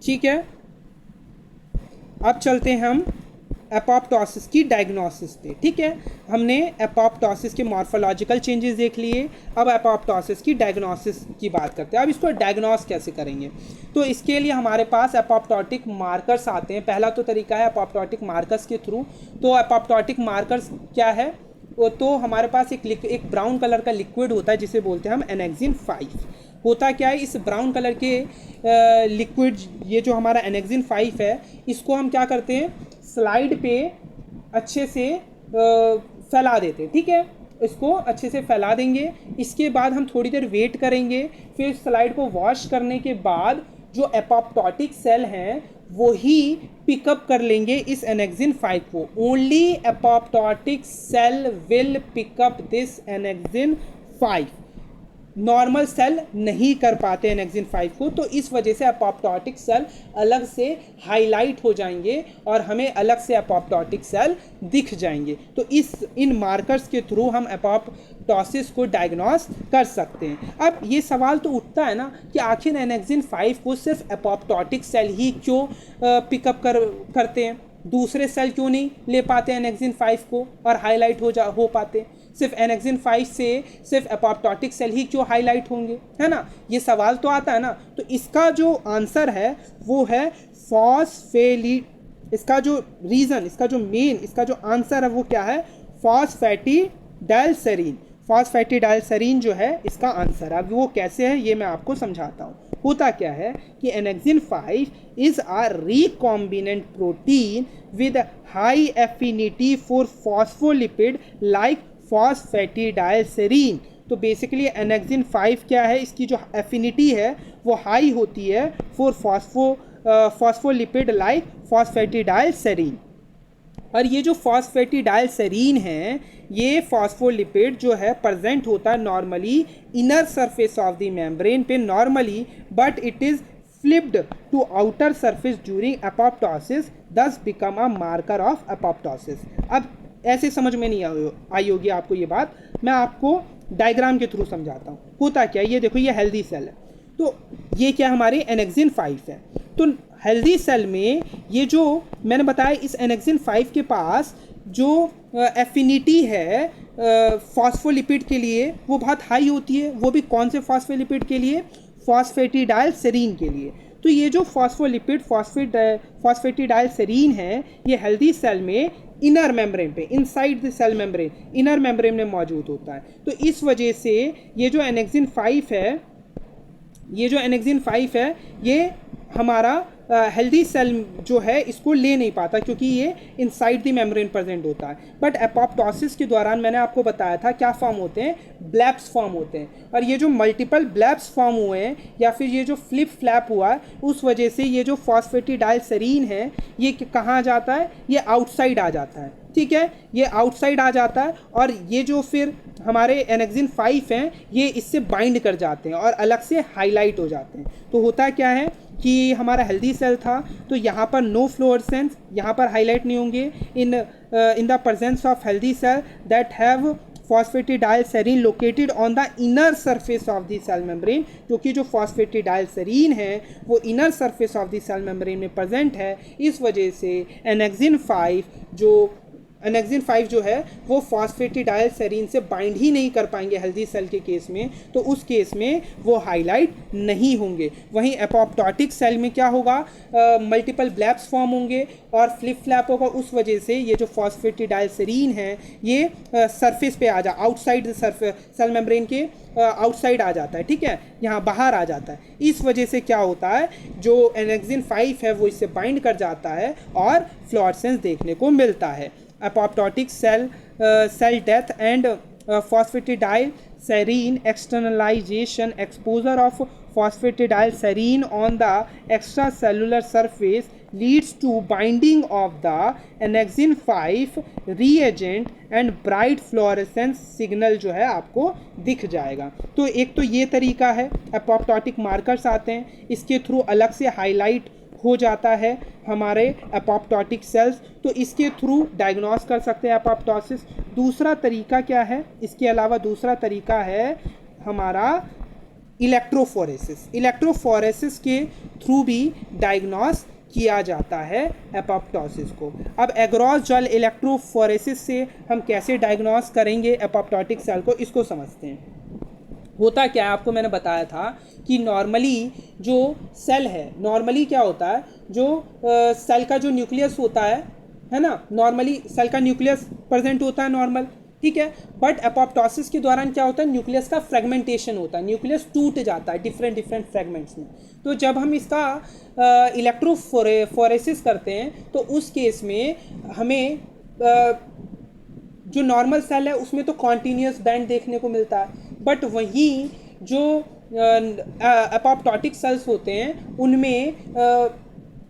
ठीक है, अब चलते हैं हम एपोप्टोसिस की डायग्नोसिस पे। ठीक है, हमने एपोप्टोसिस के मॉर्फोलॉजिकल चेंजेस देख लिए, अब एपोप्टोसिस की डायग्नोसिस की बात करते हैं। अब इसको डायग्नोस कैसे करेंगे, तो इसके लिए हमारे पास एपोप्टोटिक मार्कर्स आते हैं। पहला तो तरीका है एपोप्टोटिक मार्कर्स के थ्रू। तो एपोप्टोटिक मार्कर्स क्या है, वो तो हमारे पास एक ब्राउन कलर का लिक्विड होता है जिसे बोलते हैं हम एनेक्सिन 5। होता क्या है, इस ब्राउन कलर के लिक्विड, ये जो हमारा एनेक्सिन 5 है, इसको हम क्या करते हैं, स्लाइड पे अच्छे से फैला देते हैं। ठीक है, इसको अच्छे से फैला देंगे। इसके बाद हम थोड़ी देर वेट करेंगे, फिर स्लाइड को वॉश करने के बाद जो एपोप्टोटिक सेल हैं वो ही पिकअप कर लेंगे इस एनेक्सिन 5 को। Only apoptotic cell will pick up this annexin 5। Normal cell नहीं कर पाते एनेक्सिन 5 को, तो इस वजह से एपोप्टोटिक सेल अलग से हाईलाइट हो जाएंगे और हमें अलग से एपोप्टोटिक सेल दिख जाएंगे। तो इन मार्कर्स के थ्रू हम एपोप्टोसिस को डायग्नोस कर सकते हैं। अब ये सवाल तो उठता है ना कि आखिर एनेक्सिन 5 को सिर्फ एपोप्टोटिक सेल ही क्यों पिकअप करते हैं, दूसरे सेल क्यों नहीं ले पाते एनेक्सिन 5 को और हाईलाइट हो पाते? सिर्फ एनेक्सिन 5 से सिर्फ एपोप्टोटिक सेल ही क्यों हाईलाइट होंगे, है ना, ये सवाल तो आता है ना। तो इसका जो आंसर है वो है फॉस्फेलिड। इसका जो रीज़न, इसका जो आंसर है वो क्या है, फॉस्फेटिडाइलसेरीन। फॉस्फेटिडाइलसेरीन जो है इसका आंसर है। अब वो कैसे है ये मैं आपको समझाता हूँ। होता क्या है कि annexin 5 is a recombinant protein with high affinity for phospholipid like phosphatidylserine. तो बेसिकली एनेक्सिन 5 क्या है, इसकी जो एफिनिटी है वो हाई होती है फॉर फॉस्फोलिपिड लाइक फॉस्फेटिडाइलसेरीन। और ये जो फॉस्फेटिडाइलसेरीन है, ये फॉस्फोलिपिड जो है प्रेजेंट होता है normally inner surface of the membrane पे normally, but it is flipped to outer surface during apoptosis, thus become a marker of apoptosis. अब ऐसे समझ में नहीं आई होगी आपको ये बात, मैं आपको डायग्राम के थ्रू समझाता हूँ। होता क्या है, ये देखो, ये हेल्दी सेल है, तो ये क्या हमारे एनेक्सिन 5 है। तो हेल्दी सेल में ये जो मैंने बताया, इस एनेक्सिन 5 के पास जो एफिनिटी है फॉस्फोलिपिड के लिए वो बहुत हाई होती है। वो भी कौन से फॉस्फोलिपिड के लिए, फॉस्फेटिडाइलसेरीन के लिए। तो ये जो फॉस्फोलिपिड फॉस्फेटिडाइलसेरीन है, ये हेल्दी सेल में इनर मेम्ब्रेन पे, inside the cell membrane, inner membrane में मौजूद होता है। तो इस वजह से ये जो एनेक्सिन 5 है, ये हमारा हेल्दी सेल जो है इसको ले नहीं पाता, क्योंकि ये इनसाइड द मेम्ब्रेन प्रेजेंट होता है। बट एपोप्टोसिस के दौरान मैंने आपको बताया था क्या फॉर्म होते हैं, ब्लैप्स फॉर्म होते हैं। और ये जो मल्टीपल ब्लैप्स फॉर्म हुए हैं या फिर ये जो फ्लिप फ्लैप हुआ है, उस वजह से ये जो फॉस्फेटिडाइलसेरीन है ये कहाँ जाता है, ये आउटसाइड आ जाता है। ठीक है, ये आउटसाइड आ जाता है और ये जो फिर हमारे एनेक्सिन 5 हैं ये इससे बाइंड कर जाते हैं और अलग से हाईलाइट हो जाते हैं। तो होता क्या है कि हमारा हेल्दी सेल था, तो यहाँ पर नो फ्लोरेसेंस, यहाँ पर हाईलाइट नहीं होंगे in the presence of healthy cell that have phosphatidylserine located on the inner surface of the cell membrane, क्योंकि जो फॉस्फेटिडाइलसेरीन है वो inner surface of the cell membrane में प्रेजेंट है। इस वजह से एनेक्सिन 5 जो है वो फॉस्फेटिडाइलसेरीन से बाइंड ही नहीं कर पाएंगे हेल्दी सेल के केस में, तो उस केस में वो हाईलाइट नहीं होंगे। वहीं एपोप्टोटिक सेल में क्या होगा, मल्टीपल ब्लैप्स फॉर्म होंगे और फ्लिप फ्लैप होगा। उस वजह से ये जो फॉस्फेटिडाइलसेरीन है ये सरफेस पे आ आउटसाइड सेल मेम्ब्रेन के आउटसाइड आ जाता है। ठीक है, यहाँ बाहर आ जाता है। इस वजह से क्या होता है, जो एनेक्सिन 5 है वो इससे बाइंड कर जाता है और फ्लोरेसेंस देखने को मिलता है। apoptotic cell death and phosphatidylserine externalization, exposure of phosphatidylserine on the extracellular surface leads to binding of the annexin 5 reagent and bright fluorescence signal जो है आपको दिख जाएगा। तो एक तो ये तरीका है, एपोप्टोटिक मार्कर्स आते हैं, इसके थ्रू अलग से हाईलाइट हो जाता है हमारे एपोप्टोटिक सेल्स, तो इसके थ्रू डायग्नोस कर सकते हैं एपोप्टोसिस। दूसरा तरीका क्या है, इसके अलावा दूसरा तरीका है हमारा इलेक्ट्रोफोरेसिस। इलेक्ट्रोफोरेसिस के थ्रू भी डायग्नोस किया जाता है एपोप्टोसिस को। अब एग्रॉस जेल इलेक्ट्रोफोरेसिस से हम कैसे डायग्नोस करेंगे एपोप्टोटिक सेल को, इसको समझते हैं। होता क्या है, आपको मैंने बताया था कि नॉर्मली जो सेल है, नॉर्मली क्या होता है, जो सेल का जो न्यूक्लियस होता है ना, नॉर्मली सेल का न्यूक्लियस प्रेजेंट होता है नॉर्मल, ठीक है। बट एपोप्टोसिस के दौरान क्या होता है, न्यूक्लियस का फ्रेगमेंटेशन होता है, न्यूक्लियस टूट जाता है डिफरेंट फ्रेगमेंट्स में। तो जब हम इसका इलेक्ट्रोफोरेसिस करते हैं तो उस केस में हमें जो नॉर्मल सेल है उसमें तो कॉन्टीन्यूस बैंड देखने को मिलता है, बट वहीं जो एपोप्टोटिक सेल्स होते हैं उनमें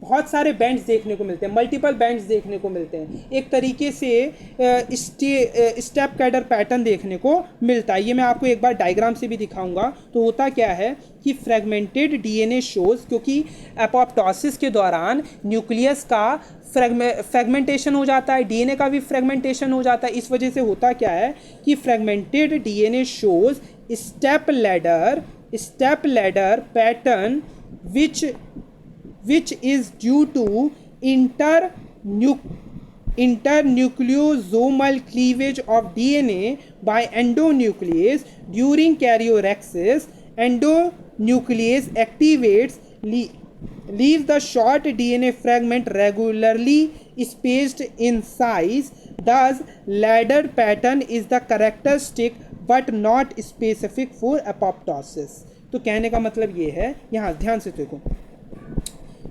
बहुत सारे बैंड्स देखने को मिलते हैं, मल्टीपल बैंड्स देखने को मिलते हैं। एक तरीके से स्टेप कैडर पैटर्न देखने को मिलता है। ये मैं आपको एक बार डायग्राम से भी दिखाऊंगा। तो होता क्या है कि फ्रेगमेंटेड डीएनए शोज, क्योंकि एपोप्टोसिस के दौरान न्यूक्लियस का फ्रेगमेंटेशन हो जाता है, डीएनए का भी फ्रेगमेंटेशन हो जाता है। इस वजह से होता क्या है कि fragmented DNA shows step ladder pattern which is due to internucleosomal cleavage of DNA by endonuclease during karyorrhexis. Endonuclease activates leaves the short DNA fragment regularly spaced in size. Thus, ladder pattern is the characteristic but not specific for apoptosis. तो कहने का मतलब ये है, यहाँ ध्यान से देखो,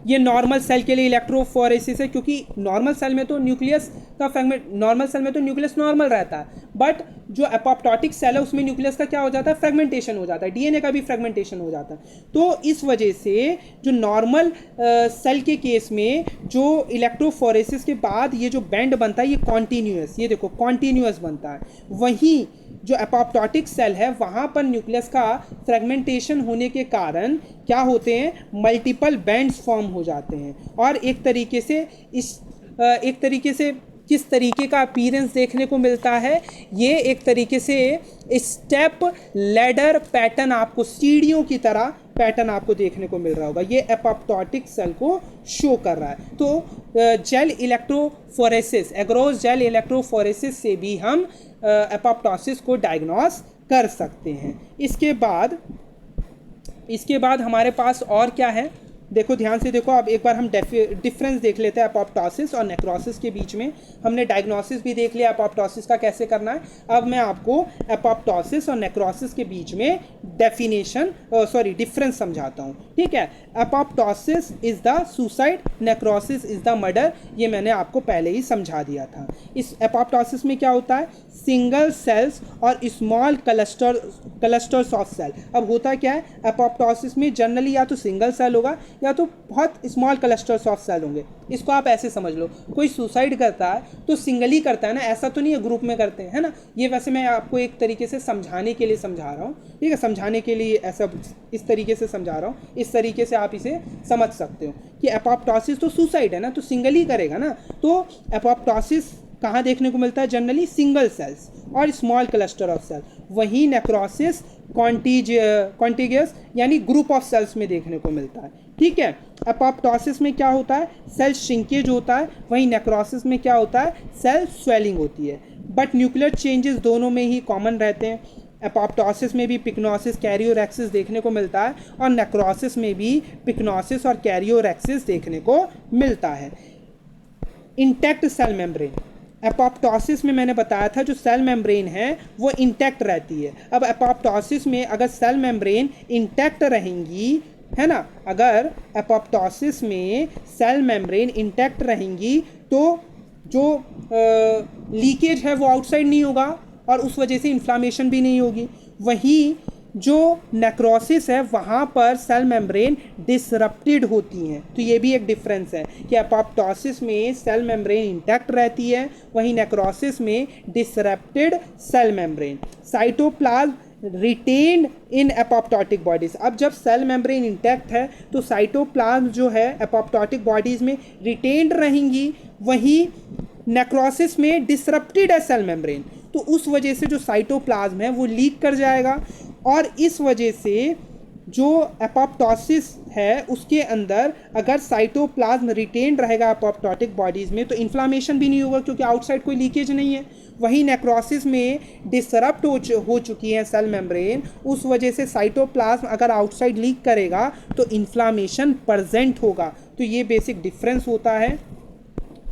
ये नॉर्मल सेल के लिए इलेक्ट्रोफोरेसिस है, क्योंकि नॉर्मल सेल में तो न्यूक्लियस का फ्रेगमेंट, नॉर्मल सेल में तो न्यूक्लियस नॉर्मल रहता है, बट जो एपोप्टोटिक सेल है उसमें न्यूक्लियस का क्या हो जाता है, फ्रेगमेंटेशन हो जाता है, डीएनए का भी फ्रेगमेंटेशन हो जाता है। तो इस वजह से जो नॉर्मल सेल के केस में जो इलेक्ट्रोफोरेसिस के बाद ये जो बैंड बनता है ये कॉन्टीन्यूअस, ये देखो कॉन्टीन्यूअस बनता है। वहीं जो एपोप्टोटिक सेल है वहाँ पर न्यूक्लियस का फ्रेगमेंटेशन होने के कारण क्या होते हैं, मल्टीपल बैंड्स फॉर्म हो जाते हैं। और एक तरीके से किस तरीके का अपीयरेंस देखने को मिलता है, ये एक तरीके से स्टेप लैडर पैटर्न, आपको सीढ़ियों की तरह पैटर्न आपको देखने को मिल रहा होगा। ये एपोप्टोटिक सेल को शो कर रहा है। तो gel electrophoresis, agarose gel electrophoresis से भी हम एपोप्टोसिस को डायग्नोस कर सकते हैं। इसके बाद हमारे पास और क्या है, देखो ध्यान से देखो। अब एक बार हम डिफरेंस देख लेते हैं एपोप्टोसिस और नेक्रोसिस के बीच में। हमने डायग्नोसिस भी देख लिया एपोप्टोसिस का कैसे करना है। अब मैं आपको एपोप्टोसिस और नेक्रोसिस के बीच में डिफरेंस समझाता हूँ, ठीक है। Apoptosis is the suicide, necrosis is the murder, ये मैंने आपको पहले ही समझा दिया था। इस एपोप्टोसिस में क्या होता है, सिंगल सेल्स और स्मॉल क्लस्टर्स ऑफ सेल। अब होता क्या है, एपोप्टोसिस में जनरली या तो सिंगल सेल होगा या तो बहुत स्मॉल क्लस्टर्स ऑफ सेल होंगे। इसको आप ऐसे समझ लो, कोई सुसाइड करता है तो सिंगल ही करता है ना, ऐसा तो नहीं है ग्रुप में करते हैं, है ना। ये वैसे मैं आपको एक तरीके से समझाने के लिए समझा रहा हूँ, ठीक है, समझाने के लिए ऐसा इस तरीके से समझा रहा हूँ, इस तरीके से आप इसे समझ सकते हो कि एपोप्टोसिस तो सुसाइड है ना, तो सिंगल ही करेगा ना। तो एपोप्टोसिस कहाँ देखने को मिलता है, जनरली सिंगल सेल्स और स्मॉल क्लस्टर ऑफ सेल। वहीं नेक्रोसिस कॉन्टिगियस यानी ग्रुप ऑफ सेल्स में देखने को मिलता है, ठीक है। एपोप्टोसिस में क्या होता है, सेल श्रिंकेज होता है, वहीं नेक्रोसिस में क्या होता है, सेल स्वेलिंग होती है। बट न्यूक्लियर चेंजेस दोनों में ही कॉमन रहते हैं। एपोप्टोसिस में भी पिक्नोसिस कैरियोरैक्सिस देखने को मिलता है और नेक्रोसिस में भी पिक्नोसिस और कैरियोरैक्सिस देखने को मिलता है। इंटैक्ट सेल मेम्ब्रेन, एपोप्टोसिस में मैंने बताया था जो सेल मेम्ब्रेन है वो इंटैक्ट रहती है। अब एपोप्टोसिस में अगर सेल मेम्ब्रेन इंटैक्ट रहेंगी, है ना, अगर एपोप्टोसिस में सेल मेम्ब्रेन इंटैक्ट रहेंगी तो जो लीकेज है वो आउटसाइड नहीं होगा और उस वजह से इन्फ्लामेशन भी नहीं होगी। वहीं जो नेक्रोसिस है वहाँ पर सेल मेम्ब्रेन डिसरप्टेड होती हैं। तो ये भी एक डिफरेंस है कि एपोप्टोसिस में सेल मेम्ब्रेन इंटैक्ट रहती है, वहीं नेक्रोसिस में disrupted cell membrane. Cytoplasm retained in apoptotic bodies. अब जब सेल मेम्ब्रेन इंटैक्ट है तो साइटोप्लाज्म जो है एपोप्टोटिक बॉडीज में रिटेन्ड रहेंगी, वहीं नेक्रोसिस में डिसरप्टेड है सेल मेम्ब्रेन, तो उस वजह से जो साइटोप्लाज्म है वो लीक कर जाएगा और इस वजह से जो एपोप्टोसिस है उसके अंदर अगर साइटोप्लाज्म रिटेन्ड रहेगा एपोप्टोटिक बॉडीज़ में तो इन्फ्लामेशन भी नहीं होगा क्योंकि आउटसाइड कोई लीकेज नहीं है। वहीं नेक्रोसिस में डिसरप्ट हो चुकी है सेल मेम्ब्रेन, उस वजह से साइटोप्लाज्म अगर आउटसाइड लीक करेगा तो इन्फ्लामेशन प्रेजेंट होगा। तो ये बेसिक डिफरेंस होता है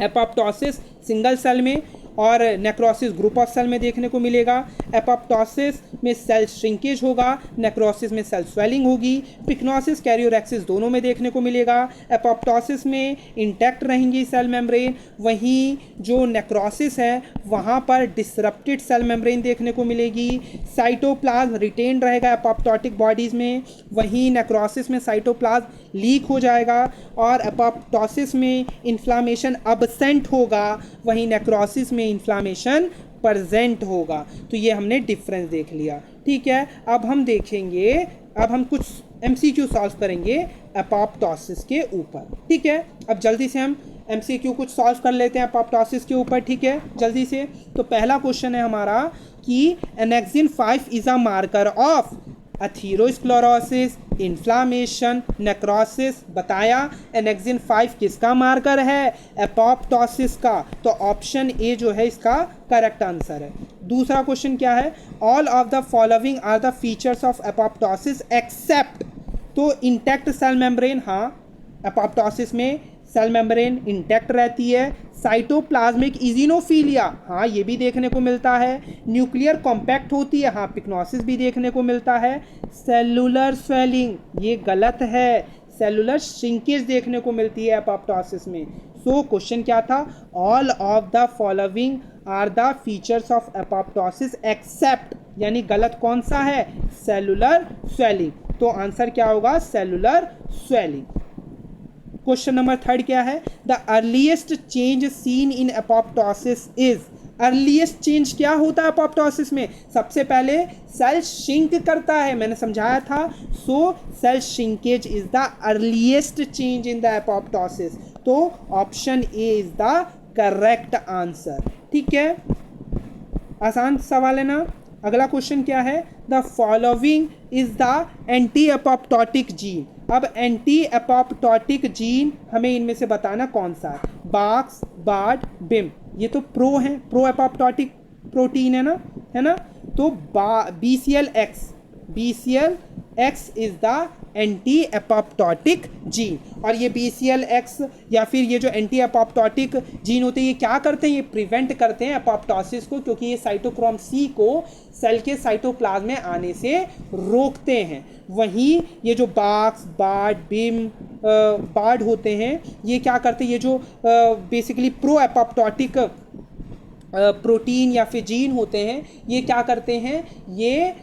एपोप्टोसिस सिंगल सेल में और नेक्रोसिस ग्रुप ऑफ सेल में देखने को मिलेगा। एपोप्टोसिस में सेल श्रिंकेज होगा, नेक्रोसिस में सेल स्वेलिंग होगी। पिक्नोसिस कैरियोरेक्सिस दोनों में देखने को मिलेगा। एपोप्टोसिस में इंटैक्ट रहेंगी सेल मेम्ब्रेन, वहीं जो नेक्रोसिस है वहाँ पर डिसरप्टेड सेल मेम्ब्रेन देखने को मिलेगी। साइटोप्लाज्म रिटेन रहेगा एपोप्टोटिक बॉडीज़ में, वहीं नेक्रोसिस में साइटोप्लाज्म लीक हो जाएगा और एपोप्टोसिस में इन्फ्लामेशन अबसेंट होगा, वहीं नेक्रोसिस में इन्फ्लामेशन प्रेजेंट होगा। तो ये हमने डिफरेंस देख लिया। ठीक है, अब हम देखेंगे, अब हम कुछ MCQ सॉल्व करेंगे एपोप्टोसिस के ऊपर। ठीक है, अब जल्दी से हम MCQ कुछ सॉल्व कर लेते हैं एपोप्टोसिस के ऊपर। ठीक है, जल्दी से। तो पहला क्वेश्चन है हमारा कि annexin 5 is a marker of atherosclerosis, inflammation, necrosis. बताया एनेक्सिन 5 किसका मार्कर है? एपोप्टोसिस का। तो ऑप्शन ए जो है इसका करेक्ट आंसर है। दूसरा क्वेश्चन क्या है? All of the following are the features of apoptosis except. तो इंटैक्ट सेल मेम्ब्रेन, हाँ एपोप्टोसिस में सेल मेम्ब्रेन इंटैक्ट रहती है। साइटोप्लाज्मिक इजिनोफीलिया, हाँ ये भी देखने को मिलता है। न्यूक्लियर कॉम्पैक्ट होती है, हाँ पिक्नोसिस भी देखने को मिलता है। सेलुलर स्वेलिंग, ये गलत है, सेलुलर श्रिंकेज देखने को मिलती है एपोप्टोसिस में। सो क्वेश्चन क्या था? All of the following are the features of apoptosis except, यानी गलत कौन सा है? Cellular swelling. तो आंसर क्या होगा? Cellular swelling. क्वेश्चन नंबर 3 क्या है? The earliest change seen in apoptosis is. Earliest change क्या होता है एपोप्टोसिस में? सबसे पहले सेल श्रिंक करता है, मैंने समझाया था। So cell shrinkage is the earliest change in the apoptosis. तो option A is the correct answer. ठीक है, आसान सवाल है ना। अगला क्वेश्चन क्या है? The following is the anti apoptotic gene. अब एंटी एपोप्टोटिक जीन हमें इनमें से बताना कौन सा है? बाक्स, बार्ड, बिम। ये तो प्रो है, प्रो एपोप्टोटिक प्रोटीन है ना। तो BCLX is the anti apoptotic gene. और ये BCLX या फिर ये जो एंटी एपोप्टोटिक जीन होते हैं ये क्या करते हैं? ये प्रिवेंट करते हैं एपोप्टोसिस को, क्योंकि ये साइटोक्रोम C को सेल के साइटोप्लाज्म में आने से रोकते हैं। वहीं ये जो बाक्स, बार्ड, बिम, बार्ड होते हैं ये क्या करते हैं? ये जो बेसिकली प्रो एपोप्टोटिक प्रोटीन या फिर जीन होते हैं ये क्या करते हैं? ये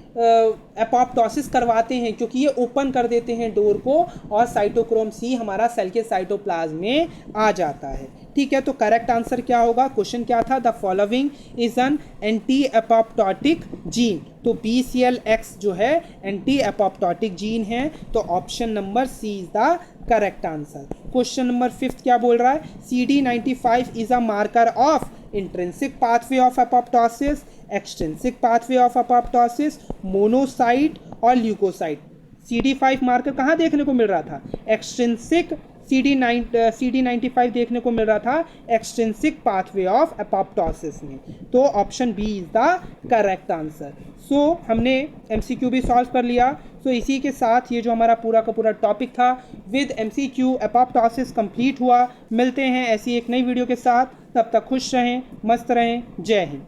एपोप्टोसिस करवाते हैं, क्योंकि ये ओपन कर देते हैं डोर को और साइटोक्रोम C हमारा सेल के साइटोप्लाज्म में आ जाता है। ठीक है, तो करेक्ट आंसर क्या होगा? क्वेश्चन क्या था? The following is an anti apoptotic gene. तो BCLX जो है एंटी एपोप्टोटिक जीन है। तो option number C is the correct answer. Question number 5 क्या बोल रहा है? CD95 is a marker of intrinsic pathway of apoptosis, extrinsic pathway of apoptosis, monocyte और ल्यूकोसाइट। CD5 मार्कर कहाँ देखने को मिल रहा था? एक्सट्रिंसिक CD95 देखने को मिल रहा था एक्सट्रिंसिक पाथवे ऑफ एपोप्टोसिस में। तो option B is the correct answer. So हमने MCQ भी सॉल्व कर लिया। सो इसी के साथ ये जो हमारा पूरा का पूरा टॉपिक था विद MCQ एपोप्टोसिस कंप्लीट हुआ। मिलते हैं ऐसी एक नई वीडियो के साथ, तब तक खुश रहें, मस्त रहें। जय हिंद।